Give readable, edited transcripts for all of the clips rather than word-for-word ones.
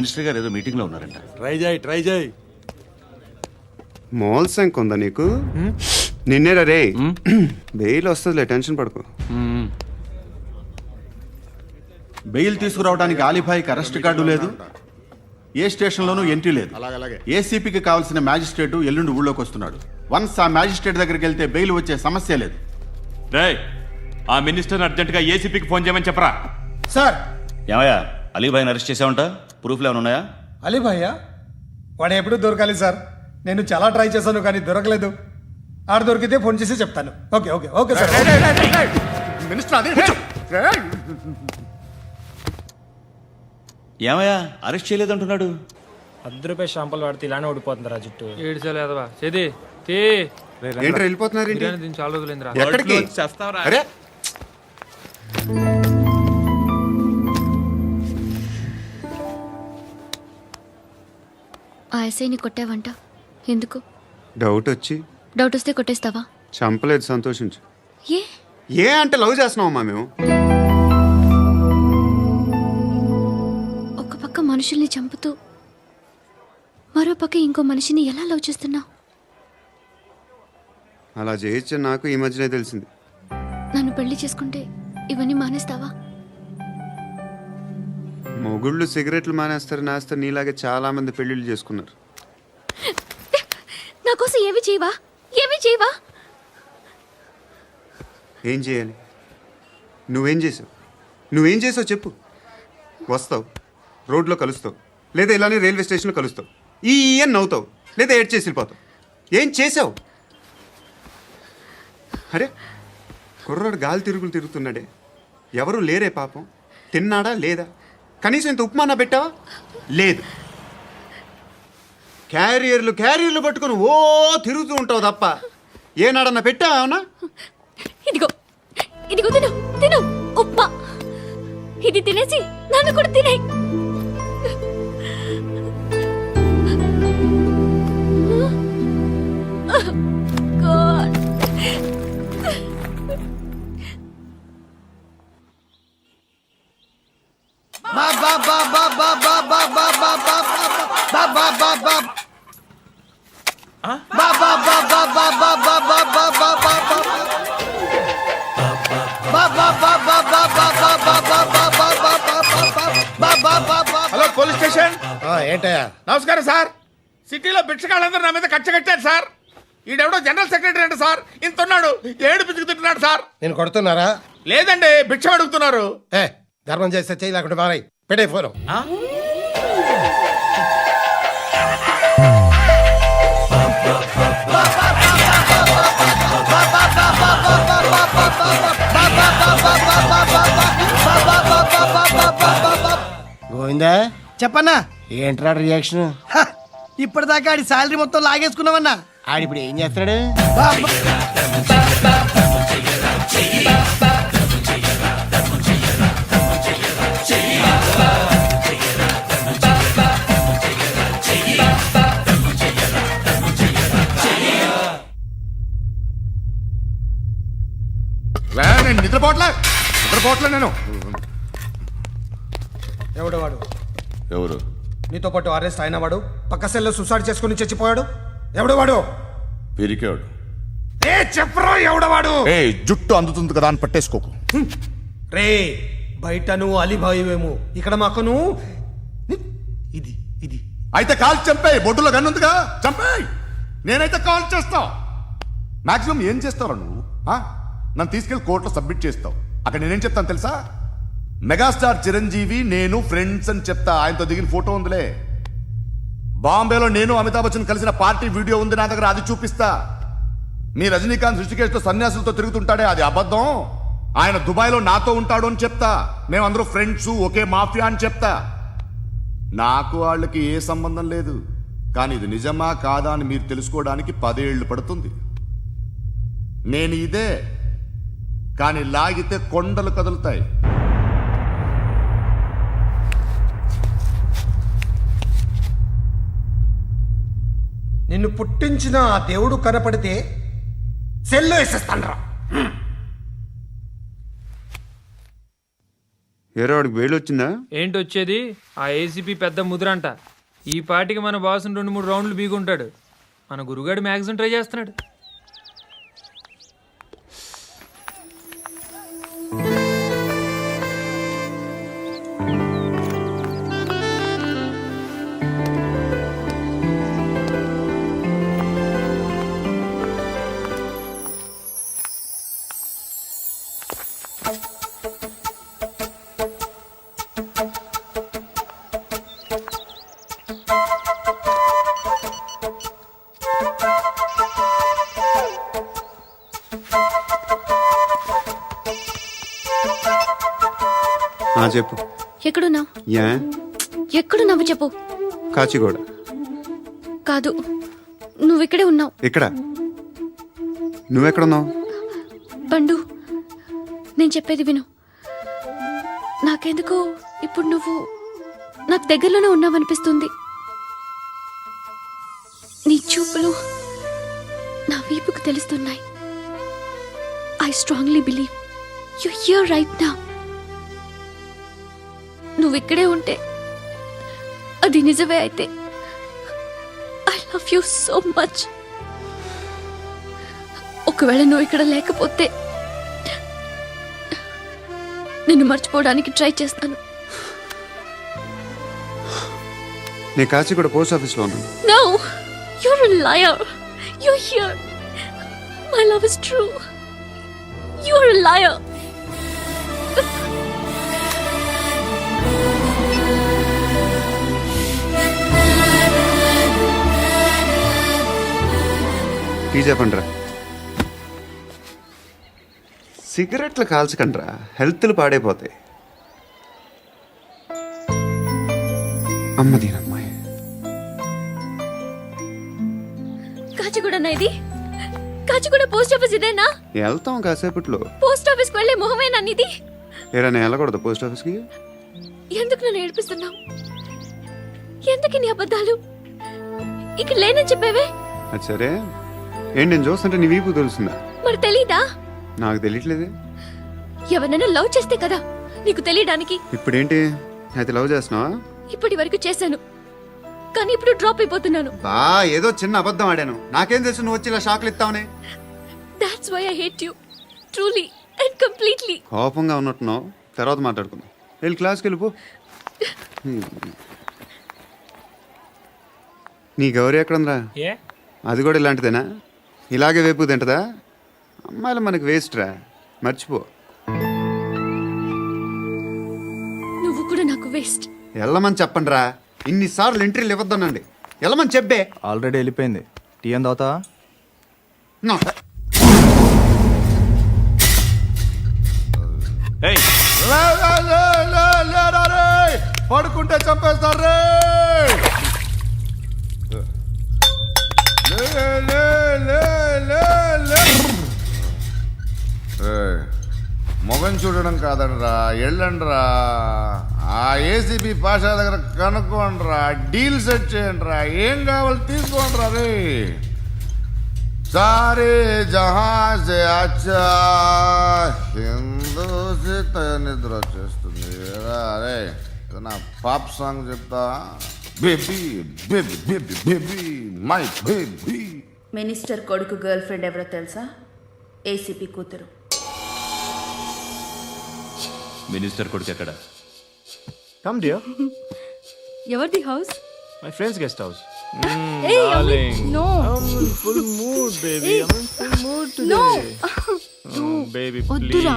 Minister గారు ఏదో meeting లో ఉన్నారంట. ట్రై చేయి. మోల్ సంక్ ఉందా నీకు? నిన్నేరా రే. బెయిల్ వస్తుందిలే, టెన్షన్ పడుకో. బెయిల్ తీసుకురావడానికి ఆలిభాయికి అరెస్ట్ కార్డు లేదు, ఏ స్టేషన్లోనూ ఎంట్రీ లేదు. ఏసీపీకి కావాల్సిన మ్యాజిస్ట్రేటు ఎల్లుండి ఊళ్ళోకి వస్తున్నాడు. వన్స్ ఆ మ్యాజిస్ట్రేట్ దగ్గరికి వెళ్తే బెయిల్ వచ్చే సమస్య లేదు. రేయ్, ఆ మినిస్టర్ అర్జెంటుగా ఏసీపీకి ఫోన్ చేయమని చెప్పరా. సార్. ఏమయ్యా, అలీభాయిని అరెస్ట్ చేసావంట? ప్రూఫ్లు ఏమైనా ఉన్నాయా? అలీ భయ్యా వాడు ఎప్పుడు దొరకాలి సార్. నేను చాలా ట్రై చేశాను కానీ దొరకలేదు. ఆడ దొరికితే ఫోన్ చేసి చెప్తాను. Okay okay okay sir. ఏమయ్యా, అరెస్ట్ చేయలేదంటున్నాడు? ₹10 షాంపులు వాడితే ఇలానే ఓడిపోతుందిరా జుట్టు. ఏడ్చలేదవా చేది తీ. ఏంట్రా వెళ్ళిపోతున్నారు? బిర్యానీ తిని చాలా రోజులైందిరా. ఎక్కడికి? అరే ఆ ఎస్ఐని కొట్టావంట, ఎందుకు? డౌట్ వచ్చి. డౌట్ వస్తే కొట్టేస్తావా? చంపలేదు, సంతోషించు. ఏ ఏ అంటే లవ్ చేస్తున్నావమ్మా మేము. ఒక పక్క మనుషుల్ని చంపుతూ మరో పక్క ఇంకో మనిషిని ఎలా లవ్ చేస్తున్నావు? అలా చేయొచ్చని నాకు ఈ మధ్యనే తెలిసింది. నన్ను పెళ్లి చేసుకుంటే ఇవన్నీ మానేస్తావా? మొగుళ్ళు సిగరెట్లు మానేస్తారు, నేస్తారు. నీలాగే చాలా మంది పెళ్లిళ్ళు చేసుకున్నారు. నా కోసం ఏమి చేయవా? ఏమి చేయవా? ఏం చేయాలి? నువ్వేం చేసావు? నువ్వేం చేసావు చెప్పు. వస్తావు, రోడ్లో కలుస్తావు, లేదా ఇలానే రైల్వే స్టేషన్లో కలుస్తావు. ఈ అని నవ్వుతావు, లేదా ఏడ్ చేసి వెళ్ళిపోతావు. ఏం చేసావు? అరే కుర్రాడు గాలి తిరుగులు తిరుగుతున్నాడే, ఎవరు లేరే పాపం. తిన్నాడా లేదా? కనీసం ఇంత ఉప్మానా పెట్టావా? లేదు. క్యారియర్లు పట్టుకుని ఓ తిరుగుతూ ఉంటావు తప్ప ఏనాడన్నా పెట్టావా? అవునా? ఇదిగో ఇదిగో తిను తిను ఉప్మా. ఇది తినేసి నన్ను కూడా తినే. Hello police station. ఏంటయ్యా? నమస్కారం సార్. సిటీలో భిక్షగాళ్ళందరూ నా మీద కచ్చ కట్టారు సార్. ఈడెవడో జనరల్ సెక్రటరీ అంట సార్. ఇంత ఉన్నాడు, ఏడు పిచ్చుకు తింటున్నాడు సార్. నేను కొడుతున్నారా? లేదండి, భిక్ష అడుగుతున్నారు. ధర్మం చేస్తే చేయి, లేకుండా మారాయి. పెట్టే ఫోను. గోవిందా చెప్పన్నా. ఏంట్రా రియాక్షన్? ఇప్పటిదాకా ఆడి శాలరీ మొత్తం లాగేసుకున్నావన్నా. ఆడిప్పుడు ఏం చేస్తున్నాడు? నేను నిద్రపోవట్లే నేను. ఎవడవాడు? ఎవరు? నీతో పాటు అరెస్ట్ అయిన వాడు, పక్క సెల్లో సూసైడ్ చేసుకుని చచ్చిపోయాడు. ఎవడవాడు? పిరికాడు. చెప్పరా ఎవడవాడు? జుట్టు అందుతుంది కదా అని పట్టేసుకోకు. రే బయట నువ్వు అలీభాయివేమో, ఇక్కడ మాకు నువ్వు ఇది ఇది. అయితే కాల్ చంపేయి, బొడ్డులో గన్నుందిగా చంపేయి. నేనైతే కాల్ చేస్తా. మాక్సిమం ఏం చేస్తావు నువ్వు? నన్ను తీసుకెళ్లి కోర్టులో సబ్మిట్ చేస్తావు. అక్కడ నేనేం చెప్తాను తెలుసా? మెగాస్టార్ చిరంజీవి నేను ఫ్రెండ్స్ అని చెప్తా. ఆయనతో దిగిన ఫోటో ఉందిలే. బాంబేలో నేను అమితాబ్ బచ్చన్ కలిసిన పార్టీ వీడియో ఉంది నా దగ్గర, అది చూపిస్తా. మీ రజనీకాంత్ ఋషికేశ్తో సన్యాసులతో తిరుగుతుంటాడే, అది అబద్ధం. ఆయన దుబాయ్లో నాతో ఉంటాడు అని చెప్తా. మేమందరూ ఫ్రెండ్స్, ఒకే మాఫియా అని చెప్తా. నాకు వాళ్ళకి ఏ సంబంధం లేదు. కానీ ఇది నిజమా కాదా అని మీరు తెలుసుకోవడానికి 10 ఏళ్ళు పడుతుంది. నేను ఇదే, కానీ లాగితే కొండలు కదులుతాయి. నిన్ను పుట్టించిన ఆ దేవుడు కనపడితే సెల్లో వేసేస్తాన్రా. ఏరో వాడికి వేలు వచ్చిందా? ఏంటి వచ్చేది? ఆ ఏసీపీ పెద్ద ముద్రంట. ఈ పాటికి మన బాసుని 2-3 రౌండ్లు బీగుంటాడు. మన గురుగాడు మ్యాక్సిమం ట్రై చేస్తున్నాడు. చెప్పు. ఎక్కడున్నావు? యా ఎక్కడున్నావు చెప్పు. కాచిగూడ. కాదు, నువ్వు ఇక్కడే ఉన్నావు. ఇక్కడ నువ్వెక్కడున్నావు? పండు, నేను చెప్పేది విను. నాకెందుకో ఇప్పుడు నువ్వు నాకు దగ్గరలోనే ఉన్నావనిపిస్తుంది. నీ చూపులు నా వీపుకు తెలుస్తున్నాయి. I strongly believe you here right now. నువ్వు ఇక్కడే ఉంటే అది నిజమే అయితే I love you so much. ఒకవేళ నువ్వు ఇక్కడ లేకపోతే నిన్ను మర్చిపోవడానికి ట్రై చేస్తాను. నేను కాచిగూడ పోస్ట్ ఆఫీస్లో ఉన్నాను. No, you're a liar. You're here. My love is true. You're a liar. Tea చెప్పండిరా. సిగరెట్లు కాల్చకండ్రా, హెల్త్లు పాడైపోతాయి. అమ్మదీనమ్మాయి. కాచిగూడనా ఇది? కాచిగూడ పోస్ట్ ఆఫీస్ ఇదేనా? వెళ్తాం కాసేపట్లో. పోస్ట్ ఆఫీస్ కు వెళ్లే మొహమేనా ఇది? ఏరా నేను వెళ్ళకూడదు పోస్ట్ ఆఫీస్కి? ఎందుకు నన్ను ఏడిపిస్తున్నావు? ఎందుకు నీ అబద్ధాలు? ఇక్కడ లేనని చెప్పేవే. అది సరే, ఏంటి నేను చూస్తుంటే నీ వీపు తెలుస్తుందా? మరి తెలీదా? నాకు తెలియట్లేదే. ఎవరైనా లవ్ చేస్తే కదా నీకు తెలియడానికి. ఇప్పుడేంటి అయితే లవ్ చేస్తున్నావా? ఇప్పటి వరకు చేశాను, కానీ ఇప్పుడు డ్రాప్ అయిపోతున్నాను. బా ఏదో చిన్న అబద్ధం ఆడాను. నాకేం తెలుసు నువ్వు వచ్చి ఇలా షాక్లు ఇస్తావని. That's why I hate you. Truly and completely. కోపంగా ఉన్నట్టున్నావు, తర్వాత మాట్లాడుకుందాం. వెళ్ళి క్లాస్కి వెళ్ళిపో. నీ గౌరీ ఎక్కడుందిరా? ఏ అది కూడా ఇలాంటిదేనా? ఇలాగే వేపు తింటదా? అమ్మాయిలు మనకి వేస్ట్ రా, మర్చిపో. నువ్వు కూడా నాకు వేస్ట్. వెళ్ళమని చెప్పండి రా. ఇన్నిసార్లు ఎంట్రీలు ఇవ్వద్దనండి. వెళ్ళమని చెప్పే. ఆల్రెడీ వెళ్ళిపోయింది. టీ అని తాగుతావా? నా ఏయ్, పడుకుంటే చంపేస్తారు రే. మొగం చూడడం కాదండ్రా, వెళ్ళండ్రా. ఆ ఏసీబీ పాషా దగ్గర కనుక్కోండ్రా, డీల్ సెట్ చేయండిరా, ఏం కావాలి తీసుకోండిరా రే. సారే జహాన్ సే అచ్చా హిందూ నిద్ర వచ్చేస్తుంది రే. నా పాప్ సాంగ్ చెప్తా. Baby baby baby baby my baby. Minister కొడుకు గర్ల్ ఫ్రెండ్ ఎవరో తెలుసా? ఏసీపీ కూతురు. మినిస్టర్ కొడుకు ఎక్కడ? Come dear. ఎవరిది house? My friends guest house. Hey, no. Full mood baby. Full mood No. Baby వద్దురా.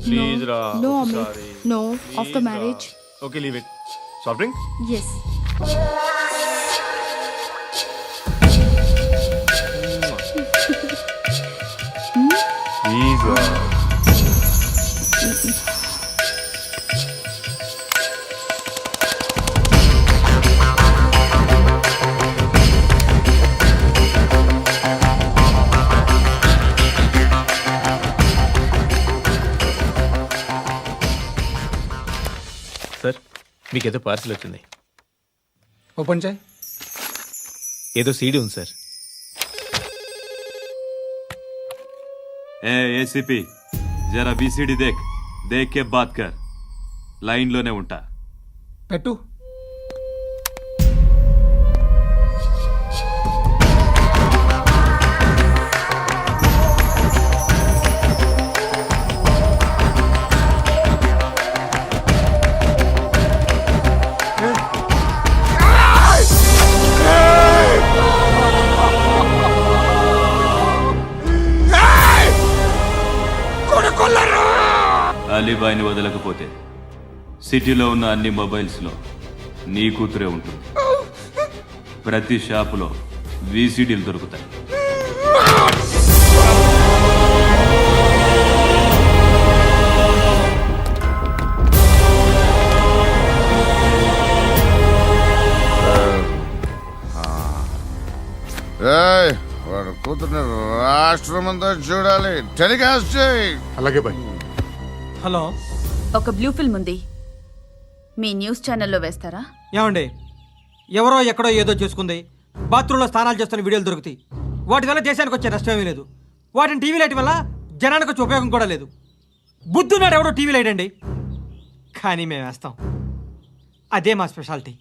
ప్లీజ్ రా. No, sorry. No, after marriage. Okay leave it. Soft drink? Yes. Please. Sir, మీకేదో parcel వచ్చింది. Open చేయి. ఏదో CD ఉంది sir. ए ACP जरा BCD देख, देख के बात कर. లైన్లోనే ఉంటా. పెట్టు. అలీబాయిని వదలకపోతే సిటీలో ఉన్న అన్ని మొబైల్స్లో నీ కూతురే ఉంటుంది. ప్రతి షాపులో వీసీడీలు దొరుకుతాయి. వాడు కూతుర్ని రాష్ట్రమంతా చూడాలి. టెలికాస్ట్ చేయి. అలాగే బాయ్. హలో, ఒక బ్లూ ఫిల్మ్ ఉంది, మీ న్యూస్ ఛానల్లో వేస్తారా? ఏమండి, ఎవరో ఎక్కడో ఏదో చేసుకుంది, బాత్రూంలో స్నానాలు చేస్తున్న వీడియోలు దొరుకుతాయి. వాటి వల్ల దేశానికి వచ్చే నష్టమేమీ లేదు. వాటిని టీవీ లైట్ వల్ల జనానికి వచ్చే ఉపయోగం కూడా లేదు. బుద్ధున్నాడు ఎవడో టీవీ లైట్ అండి, కానీ మేము వేస్తాం. అదే మా స్పెషాలిటీ.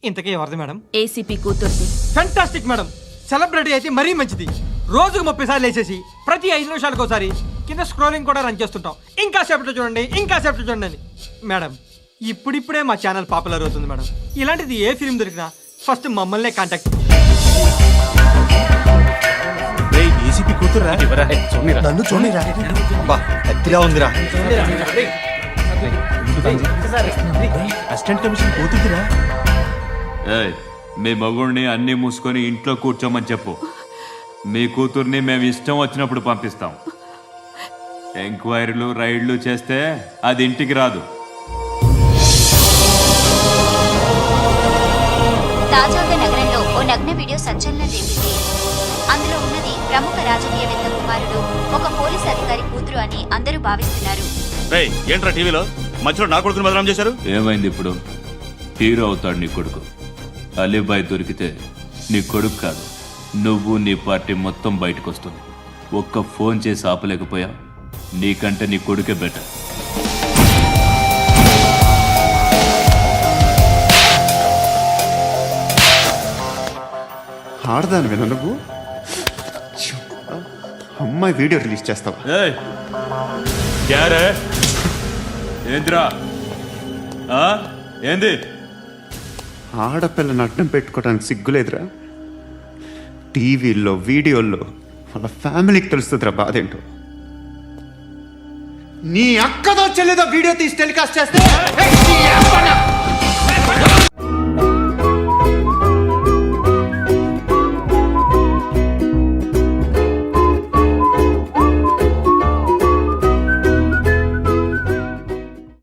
ఇంతకీ ఎవరిది మేడం? ఏసీపీ కూతుర్ది. Fantastic madam. సెలబ్రిటీ అయితే మరీ మంచిది. రోజుకు 30 సార్లు వేసేసి ప్రతి 5 నిమిషాలకు ఒకసారి కింద స్క్రోలింగ్ కూడా రన్ చేస్తుంటాం. ఇంకా సేపట్లో చూడండి, ఇంకా సేపట్లో చూడండి అని. మేడం, ఇప్పుడిప్పుడే మా ఛానల్ పాపులర్ అవుతుంది మేడం. ఇలాంటిది ఏ ఫిల్మ్ దొరికినా ఫస్ట్ మమ్మల్నే కాంటాక్ట్. ఏసీపీ కూతురా? నన్ను చూడరా, అతిలా ఉందిరా. అసిస్టెంట్ కమిషన్ కూతురా? ఏయ్, మీ మగుడిని అన్నీ మూసుకొని ఇంట్లో కూర్చోమని చెప్పు. మీ కూతుర్ని మేము ఇష్టం వచ్చినప్పుడు పంపిస్తాం. ఎంక్వైరీలు రైడ్లు చేస్తే అది ఇంటికి రాదు. తాజాగా నగరంలో ఓ నగ్న వీడియో సంచలనం రేపింది. అందులో ఉన్నది ప్రముఖ రాజకీయవేత్త కుమారుడు, ఒక పోలీస్ అధికారి కూతురు అని అందరూ భావిస్తున్నారు. రేయ్, ఏంట్రా టీవీలో మధ్యలో నా కొడుకుని బదనాం చేశారు? ఏమైంది ఇప్పుడు? హీరో అవుతాడు నీ కొడుకు. అలీబాయ్ దొరికితే నీ కొడుకు కాదు, నువ్వు నీ పార్టీ మొత్తం బయటకు వస్తుంది. ఒక్క ఫోన్ చేసి ఆపలేకపోయా, నీకంటే నీ కొడుకే బెటర్. ఆడదాను విన నువ్వు. అమ్మాయి వీడియో రిలీజ్ చేస్తావా? ఏయ్, క్యారే? ఏంద్రా? ఏంది? ఆడపిల్లని అడ్డం పెట్టుకోవడానికి సిగ్గులేదురా? టీవీల్లో వీడియోల్లో వాళ్ళ ఫ్యామిలీకి తెలుస్తుందిరా బాధేంటో. నీ అక్కదో చెల్లిదో వీడియో తీసి టెలికాస్ట్ చేస్తే